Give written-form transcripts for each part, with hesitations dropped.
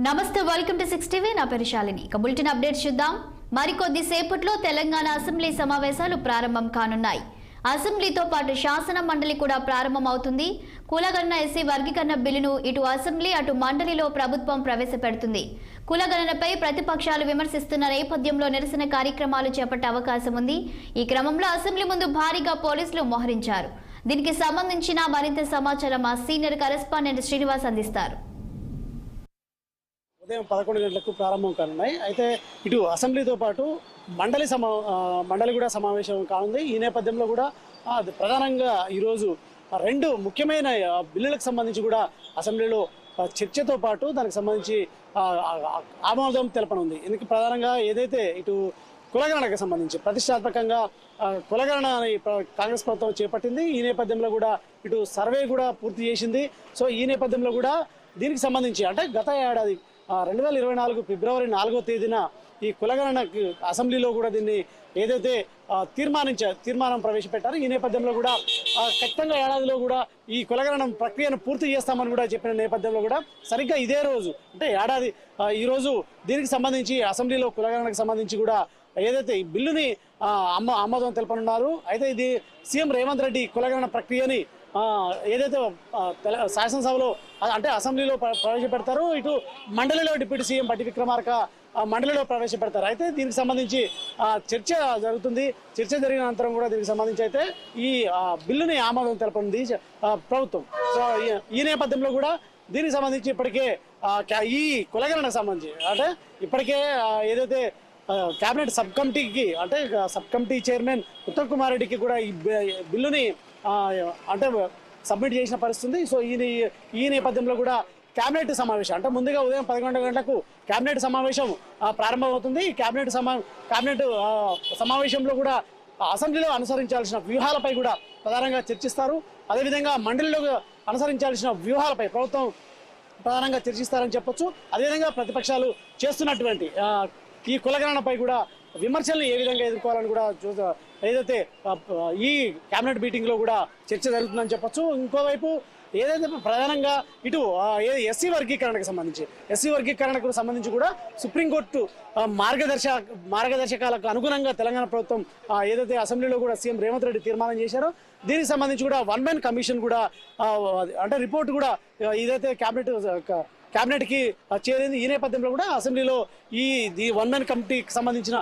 నమస్తే, welcome to 6 TV. నా పేరు శాలిని. ఇక బులెటిన్ అప్డేట్ చూద్దాం. మరికొద్ది సేపట్లో తెలంగాణ అసెంబ్లీ సమావేశాలు ప్రారంభం కానున్నాయి. అసెంబ్లీతో పాటు శాసన మండలి కూడా ప్రారంభం అవుతుంది. కులగణన ఎస్సీ వర్గీకరణ బిల్లును ఇటు అసెంబ్లీ అటు మండలిలో ప్రభుత్వం ప్రవేశపెడుతుంది. కులగణనపై ప్రతిపక్షాలు విమర్శిస్తున్న నేపథ్యంలో నిరసన కార్యక్రమాలు చేపట్టే అవకాశం ఉంది. ఈ క్రమంలో అసెంబ్లీ ముందు భారీగా పోలీసులు మోహరించారు. దీనికి సంబంధించిన మరింత సమాచారం మా సీనియర్ కరెస్పాండెంట్ శ్రీనివాస్ అందిస్తారు. ఉదయం 11 గంటలకు ప్రారంభం కానున్నాయి. అయితే ఇటు అసెంబ్లీతో పాటు మండలి కూడా సమావేశం కానుంది. ఈ నేపథ్యంలో కూడా ప్రధానంగా ఈరోజు రెండు ముఖ్యమైన బిల్లులకు సంబంధించి కూడా అసెంబ్లీలో చర్చతో పాటు దానికి సంబంధించి ఆమోదం తెలపనుంది. ఎందుకు ప్రధానంగా ఏదైతే ఇటు కులగణనకు సంబంధించి ప్రతిష్టాత్మకంగా కులగణన కాంగ్రెస్ ప్రభుత్వం చేపట్టింది. ఈ నేపథ్యంలో కూడా ఇటు సర్వే కూడా పూర్తి చేసింది. సో ఈ నేపథ్యంలో కూడా దీనికి సంబంధించి అంటే గత ఏడాది 2024 ఫిబ్రవరి 4వ తేదీన ఈ కులగణనకు అసెంబ్లీలో కూడా దీన్ని ఏదైతే తీర్మానం ప్రవేశపెట్టారో ఈ నేపథ్యంలో కూడా ఖచ్చితంగా ఏడాదిలో కూడా ఈ కులగణన ప్రక్రియను పూర్తి చేస్తామని కూడా చెప్పిన నేపథ్యంలో కూడా సరిగ్గా ఇదే రోజు అంటే ఏడాది ఈరోజు దీనికి సంబంధించి అసెంబ్లీలో కులగణనకు సంబంధించి కూడా ఏదైతే ఈ బిల్లుని ఆమోదం తెలపనున్నారు. అయితే ఇది సీఎం రేవంత్ రెడ్డి కులగణన ప్రక్రియని ఏదైతే శాసనసభలో అంటే అసెంబ్లీలో ప్రవేశపెడతారో ఇటు మండలిలో డిప్యూటీ సీఎం బట్టి విక్రమార్క మండలిలో ప్రవేశపెడతారు. అయితే దీనికి సంబంధించి చర్చ జరుగుతుంది. చర్చ జరిగిన అనంతరం కూడా దీనికి సంబంధించి అయితే ఈ బిల్లుని ఆమోదం తెలపనుంది ప్రభుత్వం. సో ఈ నేపథ్యంలో కూడా దీనికి సంబంధించి ఇప్పటికే ఈ కులగణనకు సంబంధించి అంటే ఇప్పటికే ఏదైతే cabinet sub committee chairman Uttam Kumar రెడ్డికి కూడా ఈ బిల్లుని అంటే సబ్మిట్ చేసిన పరిస్థితి. సో ఈ నేపథ్యంలో కూడా కేబినెట్ సమావేశం అంటే ముందుగా ఉదయం 11 గంటలకు కేబినెట్ సమావేశం ప్రారంభమవుతుంది. ఈ కేబినెట్ సమావేశంలో కూడా అసెంబ్లీలో అనుసరించాల్సిన వ్యూహాలపై కూడా ప్రధానంగా చర్చిస్తారు. అదేవిధంగా మండలిలో అనుసరించాల్సిన వ్యూహాలపై ప్రభుత్వం ప్రధానంగా చర్చిస్తారని చెప్పొచ్చు. అదేవిధంగా ప్రతిపక్షాలు చేస్తున్నటువంటి ఈ కులగణనపై కూడా విమర్శల్ని ఏ విధంగా ఎదుర్కోవాలని కూడా ఏదైతే ఈ కేబినెట్ మీటింగ్లో కూడా చర్చ జరుగుతుందని చెప్పొచ్చు. ఇంకోవైపు ఏదైతే ప్రధానంగా ఇటు ఎస్సీ వర్గీకరణకు సంబంధించి కూడా సుప్రీంకోర్టు మార్గదర్శకాలకు అనుగుణంగా తెలంగాణ ప్రభుత్వం ఏదైతే అసెంబ్లీలో కూడా సీఎం రేవంత్ రెడ్డి తీర్మానం చేశారో దీనికి సంబంధించి కూడా 1 man కమిషన్ కూడా అంటే రిపోర్ట్ కూడా ఏదైతే క్యాబినెట్కి చేరింది. ఈ నేపథ్యంలో కూడా అసెంబ్లీలో ఈ 1 man కమిటీకి సంబంధించిన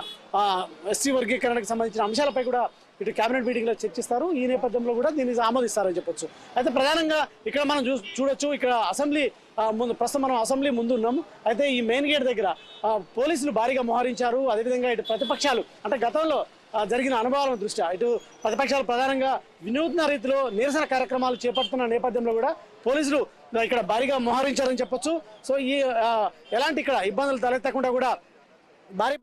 ఎస్సీ వర్గీకరణకు సంబంధించిన అంశాలపై కూడా ఇటు కేబినెట్ మీటింగ్లో చర్చిస్తారు. ఈ నేపథ్యంలో కూడా దీన్ని ఆమోదిస్తారని చెప్పొచ్చు. అయితే ప్రధానంగా ఇక్కడ మనం చూడొచ్చు ఇక్కడ ప్రస్తుతం మనం అసెంబ్లీ ముందు ఉన్నాము. అయితే ఈ మెయిన్ గేట్ దగ్గర పోలీసులు భారీగా మోహరించారు. అదేవిధంగా ఇటు ప్రతిపక్షాలు అంటే గతంలో జరిగిన అనుభవాల దృష్ట్యా ఇటు ప్రతిపక్షాలు ప్రధానంగా వినూత్న రీతిలో నిరసన కార్యక్రమాలు చేపడుతున్న నేపథ్యంలో కూడా పోలీసులు ఇక్కడ భారీగా మోహరించారని చెప్పొచ్చు. సో ఎలాంటి ఇక్కడ ఇబ్బందులు తలెత్తకుండా కూడా భారీ